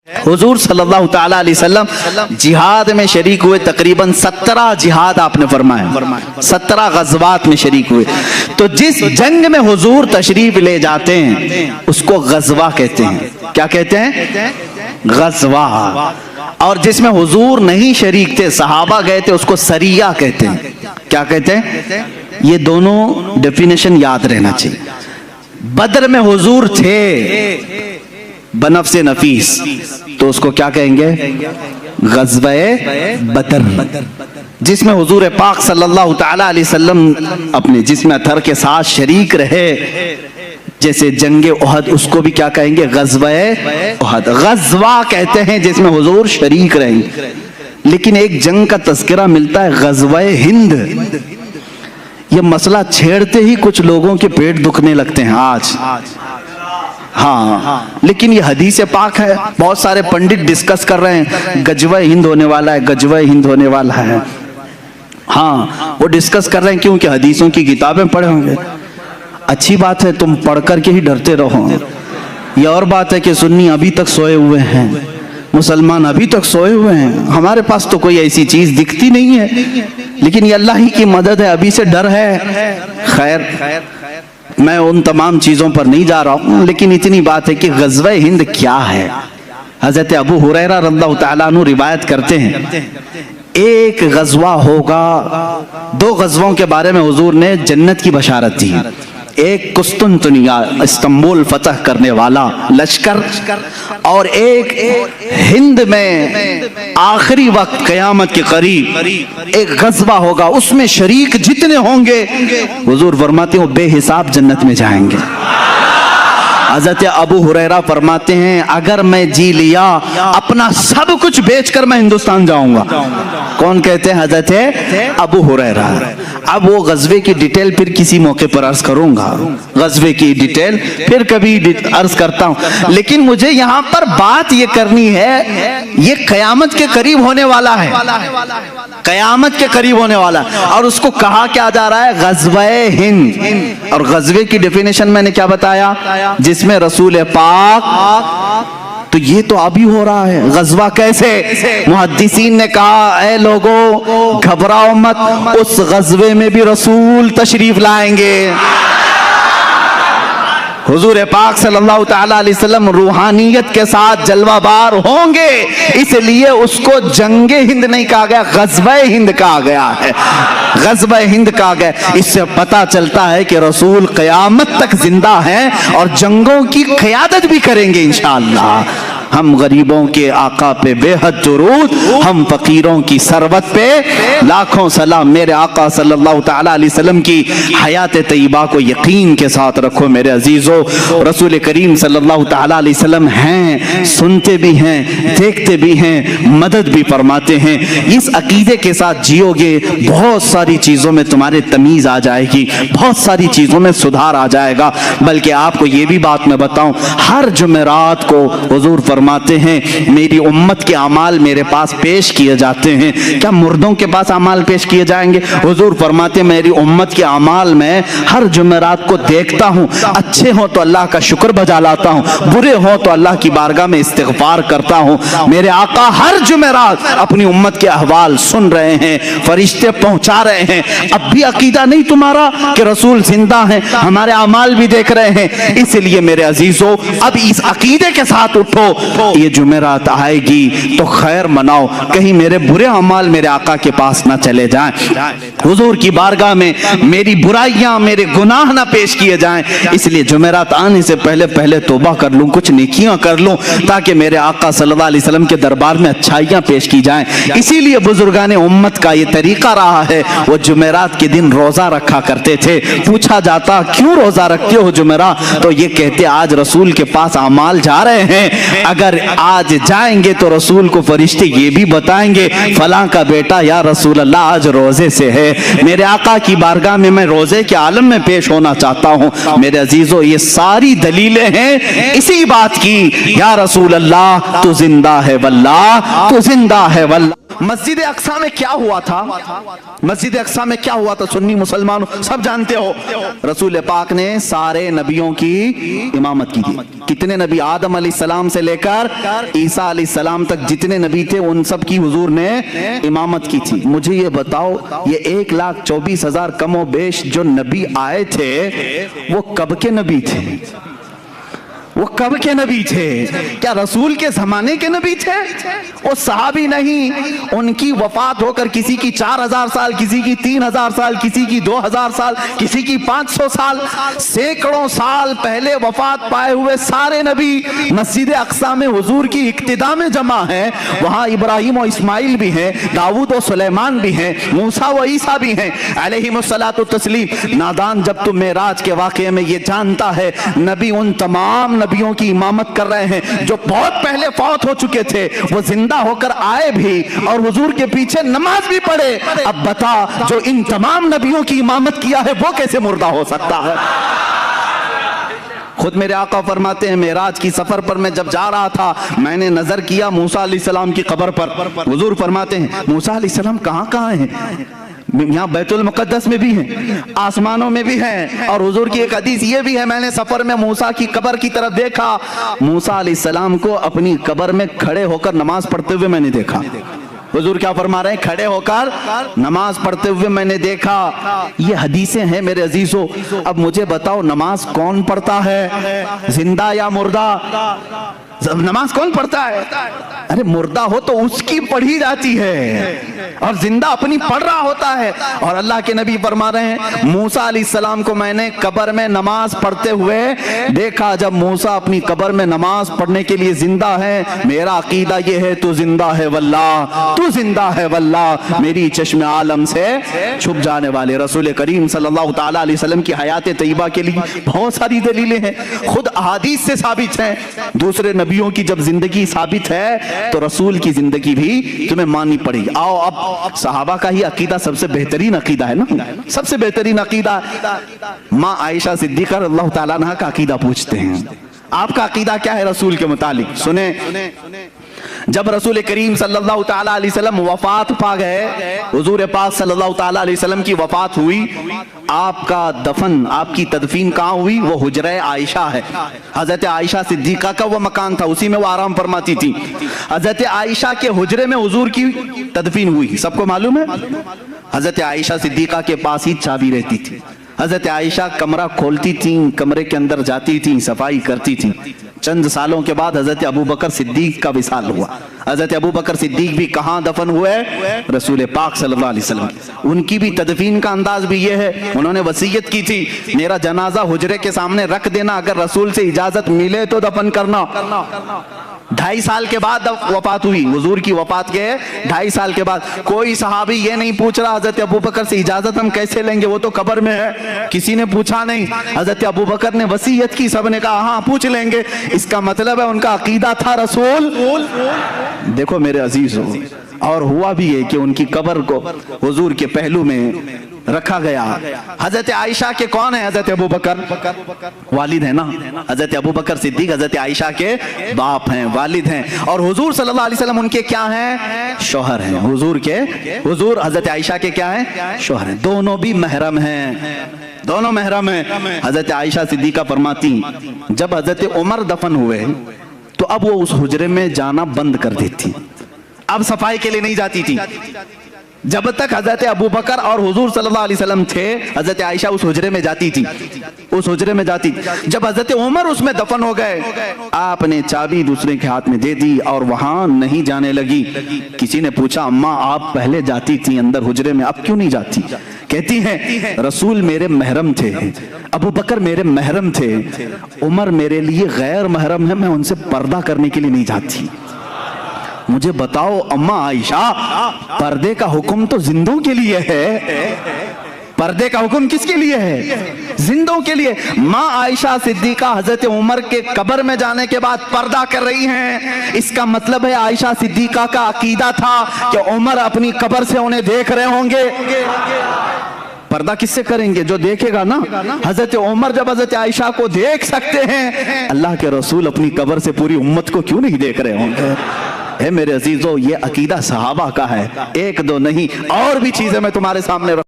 हुजूर सल्लल्लाहु ताला अलैहि वसल्लम जिहाद में शरीक हुए, तकरीबन 17 जिहाद आपने फरमाया, 17 गज़वात में शरीक हुए। तो जिस जंग में हुजूर तशरीफ ले जाते हैं उसको गज़वा कहते हैं। क्या कहते हैं? गज़वा। और जिसमें हुजूर नहीं शरीक थे, सहाबा गए थे, उसको सरिया कहते हैं। क्या कहते हैं? ये दोनों डेफिनेशन याद रहना चाहिए। बदर में हुजूर थे बनफ्से नफीस, तो उसको क्या कहेंगे? गज़वे बदर। जिसमें हुजूर पाक सल्लल्लाहु ताला अलैहि वसल्लम अपने जिस्म अतहर के साथ शरीक रहे, जैसे जंगे उहद, उसको भी क्या कहेंगे? गज़वे उहद। गज़वा कहते हैं जिसमें हुजूर शरीक रहे। लेकिन एक जंग का तज़किरा मिलता है, गज़वे हिंद। ये मसला छेड़ते ही कुछ लोगों के पेट दुखने लगते हैं आज। हाँ, लेकिन ये हदीस पाक है। बहुत सारे पंडित डिस्कस कर रहे हैं गज़वा हिंद होने वाला है, गज़वा हिंद होने वाला है। हाँ, वो डिस्कस कर रहे हैं क्योंकि हदीसों की किताबें पढ़े होंगे। अच्छी बात है, तुम पढ़ करके ही डरते रहो। ये और बात है कि सुन्नी अभी तक सोए हुए हैं, मुसलमान अभी तक सोए हुए हैं। हमारे पास तो कोई ऐसी चीज दिखती नहीं है, लेकिन ये अल्लाह ही की मदद है, अभी से डर है। खैर, मैं उन तमाम चीजों पर नहीं जा रहा हूँ, लेकिन इतनी बात है कि गज़वा हिंद क्या है। हजरत अबू हुरैरा रज़ियल्लाहु ताला अन्हु रिवायत करते हैं, एक गज़वा होगा, 2 गज़वों के बारे में हुजूर ने जन्नत की बशारत दी। एक कुस्तुनतुनिया, इस्तांबुल फतह करने वाला लश्कर, और एक हिंद में आखिरी वक्त क़यामत के करीब एक गज़वा होगा, उसमें शरीक जितने होंगे हुजूर फरमाते हैं बेहिसाब जन्नत में जाएंगे। हज़रत अबू हुरैरा फरमाते हैं, अगर मैं जी लिया अपना सब कुछ बेचकर मैं हिंदुस्तान जाऊंगा। कौन कहते हैं? हज़रत अबू हुरैरा। अब वो गज़वे की डिटेल फिर किसी मौके पर अर्ज करूंगा, गज़वे की डिटेल फिर कभी अर्ज करता हूं। लेकिन मुझे यहां पर बात ये करनी है, ये क़यामत के करीब होने वाला है, क़यामत के करीब होने वाला है। और उसको कहा क्या जा रहा है? गज़वे हिंद। और गज़वे की डेफिनेशन मैंने क्या बताया? जिसमें रसूल पाक, तो ये तो अभी हो रहा है। गज़वा कैसे? मुहद्दिसीन ने कहा, ऐ लोगों घबराओ मत, उस गज़वे में भी रसूल तशरीफ लाएंगे। हुजूर पाक सल्लल्लाहु ताला अलैहि वसल्लम रूहानियत के साथ जलवाबार होंगे, इसलिए उसको जंगे हिंद नहीं कहा गया, गज़वे हिंद कहा गया है। गज़वे हिंद कहा गया। इससे पता चलता है कि रसूल क़यामत तक जिंदा हैं और जंगों की क़यादत भी करेंगे इंशाअल्लाह। हम गरीबों के आका पे बेहद दुरूद, हम फकीरों की सरबत पे लाखों सलाम। मेरे आका सल्लल्लाहु ताला अलैहि वसल्लम की हयात तय्यबा को यकीन के साथ रखो मेरे अजीजों। रसूल करीम सल्लल्लाहु ताला अलैहि वसल्लम हैं, सुनते भी हैं, देखते भी हैं, मदद भी फरमाते हैं। इस अकीदे के साथ जियोगे, बहुत सारी चीज़ों में तुम्हारे तमीज़ आ जाएगी, बहुत सारी चीज़ों में सुधार आ जाएगा। बल्कि आपको ये भी बात मैं बताऊं, हर जुमेरात को हुजूर फरमाते हैं मेरी उम्मत के अमाल मेरे पास पेश किए जाते हैं। क्या मुर्दों के पास अमाल पेश किए जाएंगे? हुजूर फरमाते हैं मेरी उम्मत के अमाल में हर जुमेरात को देखता हूँ, अच्छे हो तो अल्लाह का शुक्र बजा लाता हूँ, बुरे हो तो अल्लाह की बारगाह में इस्तिग़फ़ार करता हूँ। मेरे आका हर जुमेरात अपनी उम्मत के अहवाल सुन रहे हैं, फरिश्ते पहुंचा रहे हैं। अब भी अकीदा नहीं तुम्हारा कि रसूल जिंदा हैं, हमारे अमाल भी देख रहे हैं। इसलिए मेरे अजीजों, अब इस अकीदे के साथ उठो, ये जुमेरात आएगी तो खैर मनाओ, कहीं मेरे बुरे अमाल मेरे आका के पास ना चले जाएं, हुजूर की बारगाह में मेरी बुराइयां, मेरे गुनाह ना पेश किए जाएं। इसलिए जुमेरात आने से पहले पहले तौबा कर लूं, कुछ नेकियां कर लूं, ताकि मेरे आका सल्लल्लाहु अलैहि वसल्लम के दरबार में अच्छाइयां पेश की जाएं। इसीलिए बुजुर्गाने उम्मत का ये तरीका रहा है, वो जुमेरात के दिन रोजा रखा करते थे। पूछा जाता क्यों रोजा रखते हो जुमेरात, तो ये कहते आज रसूल के पास अमाल जा रहे हैं, अगर आज जाएंगे तो रसूल को फरिश्ते ये भी बताएंगे फलां का बेटा या रसूल अल्लाह आज रोजे से है। मेरे आका की बारगाह में मैं रोजे के आलम में पेश होना चाहता हूँ। मेरे अजीजों, ये सारी दलीलें हैं इसी बात की, या रसूल अल्लाह तू जिंदा है वल्लाह, तू जिंदा है वल्लाह। मस्जिद अक्सा में क्या हुआ था? मस्जिद अक्सा में क्या हुआ था? सुन्नी मुसलमानों सब जानते हो, रसूल पाक ने सारे नबियों की इमामत की थी। कितने नबी? आदम अलैहिस्सलाम से लेकर ईसा अलैहिस्सलाम तक जितने नबी थे उन सब की हुजूर ने इमामत की थी। मुझे ये बताओ, ये 1,24,000 कमो बेश जो नबी आए थे वो कब के नबी थे? वो कब के नबी थे? क्या रसूल के जमाने के नबी थे? वो सहाबी नहीं, उनकी वफात होकर किसी की 4,000 साल, किसी की 3,000 साल, किसी की 2,000 साल, किसी की 500 साल, सैकड़ों साल पहले वफात पाए हुए सारे नबी मस्जिद अक्सा में हुजूर की इक्तिदा में जमा है। वहां इब्राहिम और इस्माइल भी हैं, दाऊद और सुलेमान भी हैं, मूसा व ईसा भी हैं अलैहिमुस्सलातु तस्लीम। नादान जब तुम मेराज के वाक़े में ये जानता है नबी उन तमाम नबियों की इमामत कर रहे हैं जो बहुत पहले फौत हो चुके थे, वो जिंदा होकर आए भी और हुजूर के पीछे नमाज भी पढ़े। अब बता, जो इन तमाम नबियों की इमामत किया है वो कैसे मुर्दा हो सकता है? खुद मेरे आका फरमाते हैं, मेराज की सफर पर मैं जब जा रहा था मैंने नजर किया मूसा अलैहिस्सलाम की कब्र पर। हुजूर फरमाते हैं, मूसा अलैहिस्सलाम कहाँ हैं? यहाँ बैतुल मुक़द्दस में भी हैं, आसमानों में भी हैं। और हुजूर की एक हदीस ये भी है, मैंने सफर में मूसा की कब्र की तरफ देखा, मूसा अलैहिस्सलाम को अपनी कब्र में खड़े होकर नमाज पढ़ते हुए मैंने देखा। हुजूर क्या फरमा रहे हैं? खड़े होकर नमाज पढ़ते हुए मैंने देखा। ये हदीसें हैं मेरे अजीजों। अब मुझे बताओ, नमाज कौन पढ़ता है, जिंदा या मुर्दा? नमाज कौन पढ़ता है? अरे मुर्दा हो तो उसकी पढ़ी जाती है और जिंदा अपनी पढ़ रहा होता है। और अल्लाह के नबी फरमा रहे हैं, मूसा अलैहिस्सलाम को मैंने कब्र में नमाज पढ़ते हुए देखा। जब मूसा अपनी कब्र में नमाज पढ़ने के लिए जिंदा है, मेरा अकीदा ये है, तू जिंदा है वल्लाह, तू जिंदा है वल्लाह। मेरी चश्मे आलम से छुप जाने वाले रसूल करीम सल्लल्लाहु तआला अलैहि वसल्लम की हयात तैयबा के लिए बहुत सारी दलीलें हैं, खुद अहादीस से साबित है। दूसरे नबियों की जब जिंदगी साबित है तो रसूल की जिंदगी भी तुम्हें माननी पड़ेगी। आओ, अब सहाबा का ही अकीदा सबसे बेहतरीन अकीदा है ना, सबसे बेहतरीन अकीदा। माँ आयशा सिद्दीक़ा रज़ियल्लाहु ताला अन्हा का अकीदा पूछते हैं, आपका अकीदा क्या है रसूल के मुतालिक? सुने, जब रसूल करीम सल्लल्लाहु ताला अलैहि वसल्लम वफात पा गए, हुजूर पाक सल्लल्लाहु ताला अलैहि वसल्लम की वफात हुई, आपका दफन, आपकी तदफीन कहाँ हुई? वो हुजरे आयशा है। हजरत आयशा सिद्दीका का वो मकान था, उसी में वो आराम फरमाती थी। हजरत आयशा के हुजरे में हुजूर की तदफीन हुई, सबको मालूम है। हजरत आयशा सिद्दीका के पास ही चाबी रहती थी। हजरत आयशा कमरा खोलती थी, कमरे के अंदर जाती थी, सफाई करती थी। चंद सालों के बाद हजरत अबू बकर सिद्दीक का विसाल हुआ। हजरत अबू बकर सिद्दीक भी कहाँ दफन हुए? रसूल पाक सल्लल्लाहु अलैहि वसल्लम। उनकी भी तदफीन का अंदाज भी ये है, उन्होंने वसीयत की थी, मेरा जनाजा हुजरे के सामने रख देना, अगर रसूल से इजाजत मिले तो दफन करना। 2.5 साल के बाद वफात हुई, हुजूर की वफात के 2.5 साल के बाद। कोई सहाबी ये नहीं पूछ रहा हजरत अबू बकर से इजाजत हम कैसे लेंगे, वो तो कब्र में है, किसी ने पूछा नहीं। हजरत अबू बकर ने वसीयत की, सबने कहा हाँ पूछ लेंगे। इसका मतलब है उनका अकीदा था रसूल। देखो मेरे अजीज हो, और हुआ भी है कि उनकी कब्र को हुजूर के पहलू में रखा गया। हजरत आयशा के कौन है? हजरत अबू बकर वालिद है ना, हजरत अबू बकर सिद्दीक हजरत आयशा के बाप हैं, वालिद हैं। और हुजूर सल्लल्लाहु अलैहि वसल्लम उनके क्या हैं? शौहर हैं। हुजूर हजरत आयशा के क्या हैं? शौहर हैं। दोनों भी महरम हैं, दोनों महरम हैं। हजरत आयशा सिद्दीका फरमाती, जब हजरत उमर दफन हुए तो अब वो उस हुजरे में जाना बंद कर देती, अब सफाई के लिए नहीं जाती थी। जब तक हजरत अबू बकर और हुजूर सल्लल्लाहु अलैहि वसल्लम थे, हजरत आयशा उस हुजरे में जाती थी, उस हुजरे में जाती। जब हजरत उमर उसमें दफन हो गए, आपने चाबी दूसरे के हाथ में दे दी और वहां नहीं जाने लगी। किसी ने पूछा, अम्मा आप पहले जाती थी अंदर हुजरे में, अब क्यों नहीं जाती? कहती हैं, रसूल मेरे महरम थे, अबू बकर मेरे महरम थे, उमर मेरे लिए गैर महरम है, मैं उनसे पर्दा करने के लिए नहीं जाती। मुझे बताओ अम्मा आयशा, पर्दे का हुक्म तो जिंदों के लिए है, पर्दे का हुक्म किसके लिए है? जिंदों के लिए। माँ आयशा सिद्दीका हजरत उमर के कब्र में जाने के बाद पर्दा कर रही हैं। इसका मतलब है आयशा सिद्दीका का अकीदा था कि उमर अपनी कब्र से उन्हें देख रहे होंगे। पर्दा किससे करेंगे? जो देखेगा ना। हजरत उमर जब हजरत आयशा को देख सकते हैं, अल्लाह के रसूल अपनी कब्र से पूरी उम्मत को क्यों नहीं देख रहे होंगे? اے میرے عزیزو، یہ عقیدہ صحابہ کا ہے، ایک دو نہیں، اور بھی چیزیں میں تمہارے سامنے